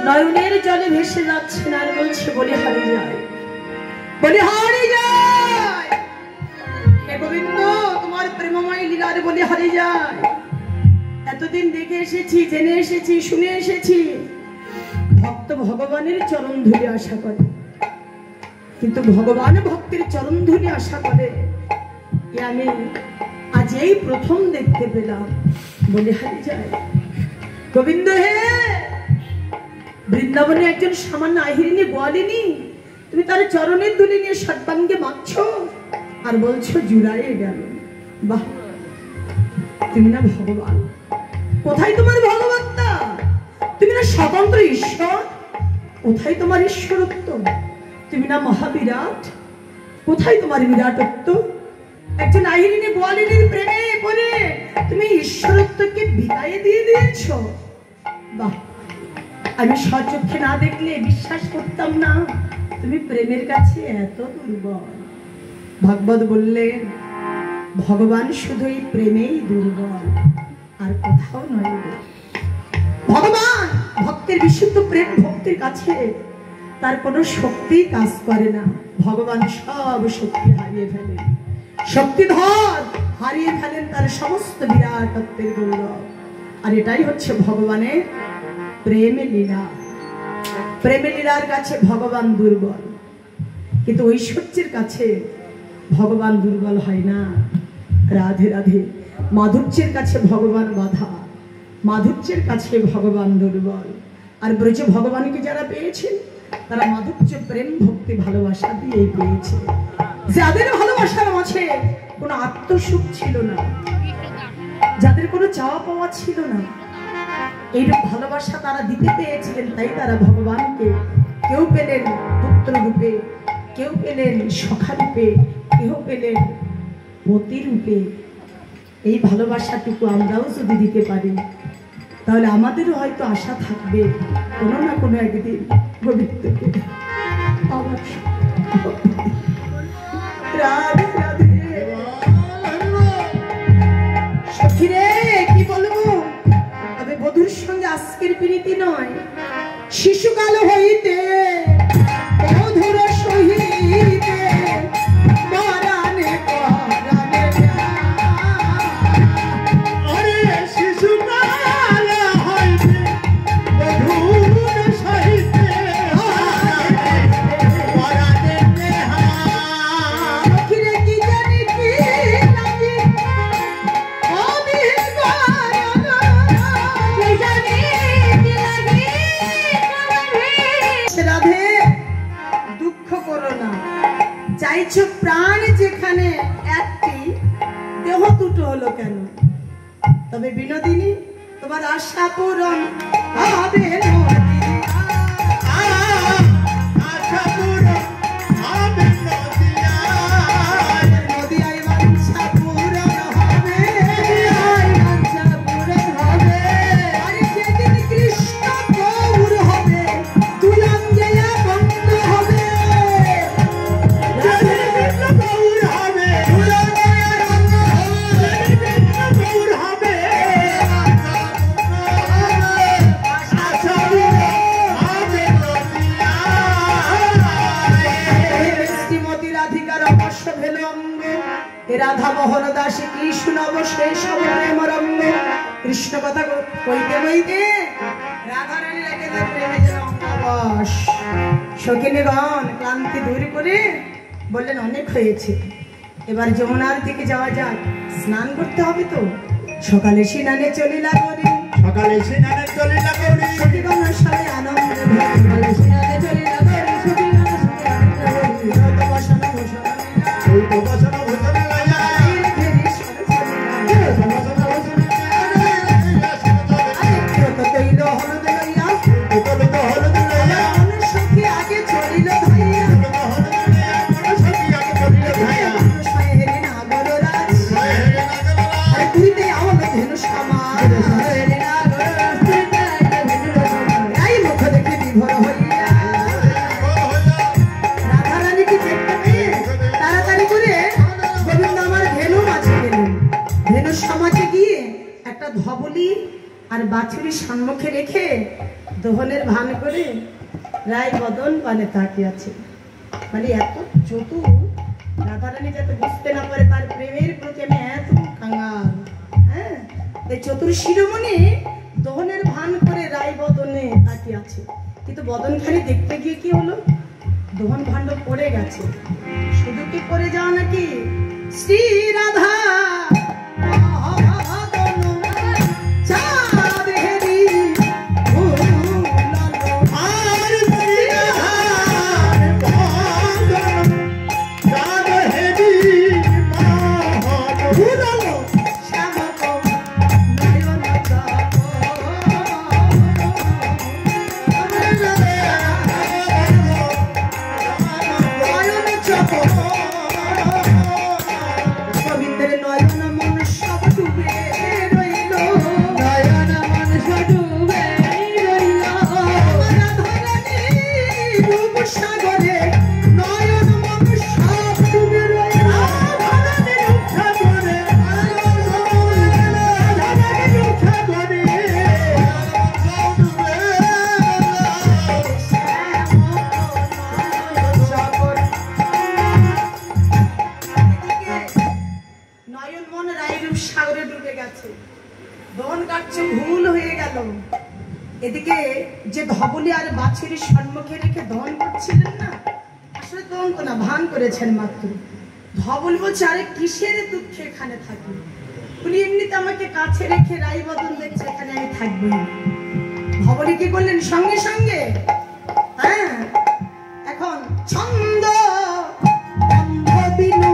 নয়নের জলে ভেসে যাচ্ছেন আর বলছে বলি হারি যায়, বলি হারি যায়। হে গোবিন্দ, তোমার প্রেমময় লীলার বলি হারি যায়। এতদিন দেখে এসেছি, জেনে এসেছি, শুনে এসেছি ভক্ত ভগবানের চরণ ধুলি আশা করে, কিন্তু ভগবান ভক্তের চরণ ধুলি আশা করে এ আমি আজ এই প্রথম দেখতে পেলাম। বলি হারি যায়। গোবিন্দ হে, বৃন্দাবনে একজন সামান্য আহিরিনী গোয়ালিনী, তুমি তার চরণের ধুলি নিয়ে সর্বাঙ্গে মাখছো আর বলছো জুড়াইয়ে গেল। বাহ, তুমি না ভগবান। কোথায় তোমার ভগবত্তা? তুমি না স্বতন্ত্র ঈশ্বর। কোথায় তোমার ঈশ্বরত্ব? তুমি না মহাবিরাট। কোথায় তোমার বিরাটত্ব? একজন আহিরিনী গোয়ালিনীর প্রেমে পড়ে তুমি ঈশ্বরত্বকে বিদায় দিয়ে দিয়েছো। বাহ, আমি স্বচক্ষে না দেখলে বিশ্বাস করতাম না তুমি প্রেমের কাছে এত দুর্বল। ভাগবত বললেন ভগবান শুধুই প্রেমেই দুর্বল, আর কোথাও নয়। ভগবান ভক্তের বিশুদ্ধ প্রেম ভক্তির কাছে তার কোনো শক্তি কাজ করে না। ভগবান সব শক্তি হারিয়ে ফেলেন, শক্তিধর হারিয়ে ফেলেন তার সমস্ত বিরাটত্বের গৌরব। আর এটাই হচ্ছে ভগবানের প্রেমে লীলা। প্রেমে লীলার কাছে ভগবান দুর্বল, কিন্তু ঐশ্বর্যের কাছে ভগবান দুর্বল হয় না। রাধে রাধে। মাধুর্যের কাছে ভগবান বাধা, মাধুর্যের কাছে ভগবান দুর্বল। আর ব্রজে ভগবানকে যারা পেয়েছেন তারা মাধুর্য প্রেম ভক্তি ভালোবাসা দিয়েই পেয়েছে। যাদের ভালোবাসার মাঝে কোনো আত্মসুখ ছিল না, যাদের কোনো চাওয়া পাওয়া ছিল না, এইরূপ ভালোবাসা তারা দিতে পেয়েছিলেন, তাই তারা ভগবানকে কেউ পেলেন পুত্র রূপে, কেউ পেলেন সখা রূপে, কেউ পেলেন পতি রূপে। এই ভালোবাসাটুকু আমরাও যদি দিতে পারি তাহলে আমাদেরও হয়তো আশা থাকবে কোনো না কোনো একদিন গোবিন্দকে আমার। রাধে রাধে। সখী রে, কি বলবো, তবে বধূর সঙ্গে আজকের প্রীতি নয়, শিশুকাল হইতে বধূর সহিতে পরাণে পরাণে। আরে শিশুকাল হইতে বধূর সহিতে পরাণে। সখীরে কি জানি কি নাকি আমি রাধে। দুঃখ করো না, চাইছো প্রাণ যেখানে একটি, দেহ দুটো হলো কেন? তবে বিনোদিনী, তোমার আশা পূরণ হবে। রাধা মোহন দাসী কৃষ্ণ শেষ মরঙ্গ কৃষ্ণ কথা কইতে কইতে রাধা রানী রেখে দেয় প্রেমে যেন অঙ্গবশ। সখিনীগণ ক্লান্তি দূর করে বললেন অনেক হয়েছে, এবার যমুনার দিকে যাওয়া যাক, স্নান করতে হবে তো। সকালে স্নানে চলিলা করি, সকালে স্নানে চলিলা করি, সখীগণ সবাই আনন্দে সকালে স্নানে চলিলা করি, সখীগণ সবাই আনন্দে ব্রত বসন ভূষণ ব্রত বসন ভূষণ লইয়া ব্রত তৈল হলুদ লইয়া ব্রত হলুদ লইয়া সখী আগে চলিল ধাইয়া সখী আগে চলিল ধাইয়া হেরে না গররাজ আরে তুই দে আমার ধেনু সমাজ হেরে না গররাজ এই মুখ দেখে বিভোর হইয়া রাধা রানীকে দেখতে পেয়ে তাড়াতাড়ি করে গোবিন্দ আমার ধেনু মাঝে গেলেন। ধেনু সমাজে গিয়ে একটা ধবলি আর বাছুরি সম্মুখে রেখে দোহনের ভান করে রায় বদন পানে তাকিয়ে আছে। মানে এত চতুর, রাধারানী যাতে বুঝতে না পারে তার প্রেমের প্রতি আমি এত কাঙ্গাল। হ্যাঁ, এই চতুর শিরোমণি দোহনের ভান করে রায় বদনে তাকিয়ে আছে, কিন্তু বদনখানি দেখতে গিয়ে কি হলো, দোহন ভাণ্ড পড়ে গেছে। শুধু কি পড়ে যাওয়া নাকি, শ্রী রাধা এদিকে যে ধবলি আর বাছুরির সম্মুখে রেখে দহন করছিলেন না, আসলে দহন না ভান করেছেন মাত্র। ধবলি বলছে আরে কিসের দুঃখে এখানে থাকি, উনি এমনিতে আমাকে কাছে রেখে রাই বদন দেখছে, এখানে আমি থাকবো। ধবলি কি করলেন সঙ্গে সঙ্গে, হ্যাঁ এখন ছন্দ বিনু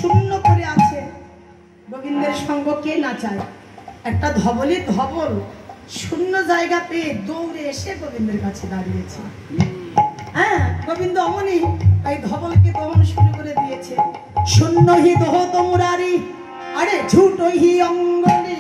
শূন্য করে আছে। গোবিন্দের সঙ্গ কে না চায়, একটা ধবলি ধবল শূন্য জায়গা পেয়ে দৌড়ে এসে গোবিন্দের কাছে দাঁড়িয়েছে। হ্যাঁ, গোবিন্দ অমনি এই ধবলকে দমন শুরু করে দিয়েছে। শূন্য হি দোহ তোমরারি, আরে ঝুটো হি অঙ্গলি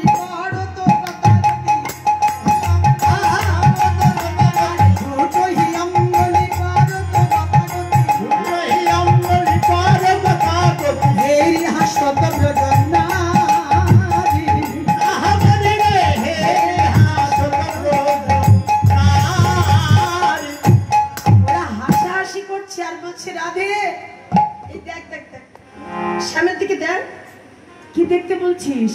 কি দেখতে বলছিস,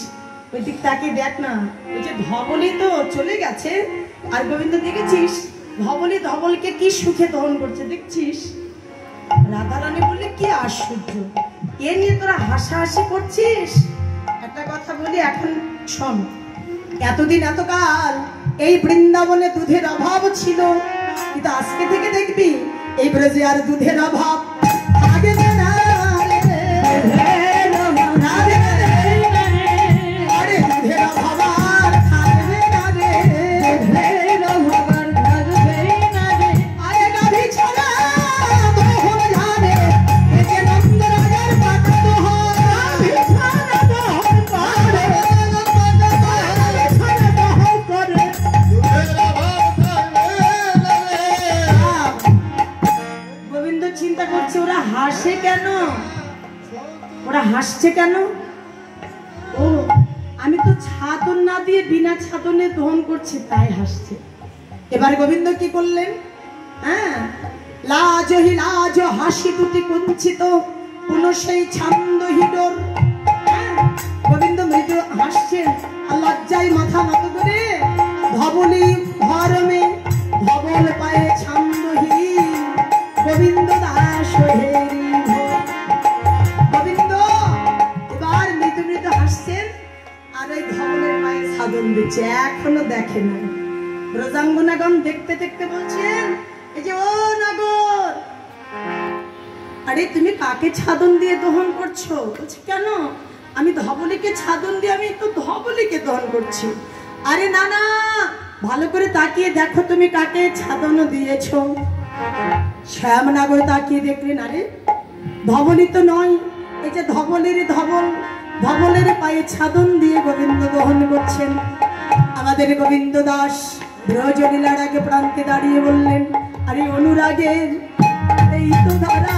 ওই দিক তাকিয়ে দেখ না, ওই যে ধবলি তো চলে গেছে, আর গোবিন্দ দেখেছিস ধবলি ধবলকে কি সুখে দহন করছে দেখছিস। রাধারানী বললে কি আশ্চর্য, এ নিয়ে তোরা হাসাহাসি করছিস। একটা কথা বলি এখন শোন, এতদিন এতকাল এই বৃন্দাবনে দুধের অভাব ছিল, কিন্তু আজকে থেকে দেখবি এই ব্রজে আর দুধের অভাব থাকবে না। হাসে কেন? ওরা হাসছে কেন? ও, আমি তো ছাদন না দিয়ে বিনা ছাদনে দহন করছি, তাই হাসছে। এবার গোবিন্দ কি করলেন? হ্যাঁ, লাজ হি লাজ, হাসি দুটি কুঞ্চিত, পুনঃ সেই ছন্দ হিডোর। গোবিন্দ মৃদু হাসছেন আর লজ্জায় মাথা নত করে ধবলি ধর্মে ধবল পায়ে ছন্দহী গোবিন্দ দাস হেরি। গোবিন্দ এবার মৃদু মৃদু হাসছেন আর ওই ধবলের পায়ে সাধন দিচ্ছে, এখনো দেখে না। ব্রজাঙ্গনাগণ দেখতে দেখতে বলছেন, এই যে ও নাগর, আরে তুমি কাকে ছাদন দিয়ে দহন করছো? বলছে কেন? আমি ধবলিকে ছাদন দিয়ে, আমি তো ধবলিকে দহন করছি। আরে না না, ভালো করে তাকিয়ে দেখো তুমি কাকে ছাদন দিয়েছো। শ্যামনাগর তাকিয়ে দেখলেন, আরে ধবলি তো নয়, এই যে ধবলের ধবল, ধবলের পায়ে ছাদন দিয়ে গোবিন্দ দহন করছেন। আমাদের গোবিন্দ দাস ব্রজলীলার আগে প্রান্তে দাঁড়িয়ে বললেন, আরে অনুরাগের এই তো ধারা,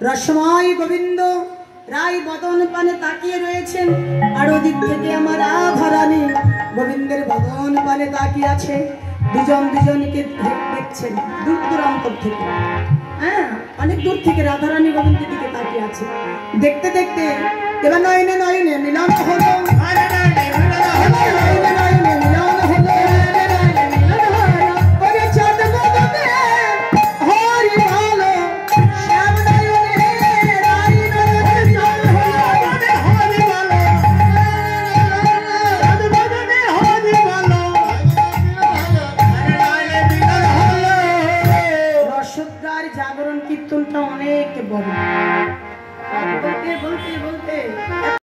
রসময় গোবিন্দ রায় বদন পানে তাকিয়ে রয়েছেন, আর ওদিক থেকে আমার রাধারানী গোবিন্দের বদন পানে তাকিয়ে আছে। দুজন দুজনকে দেখছেন দূর দূরান্তর থেকে, হ্যাঁ অনেক দূর থেকে রাধারানী গোবিন্দের দিকে তাকিয়ে আছে। দেখতে দেখতে এবার নয়নে নয়নে মিলন হলো।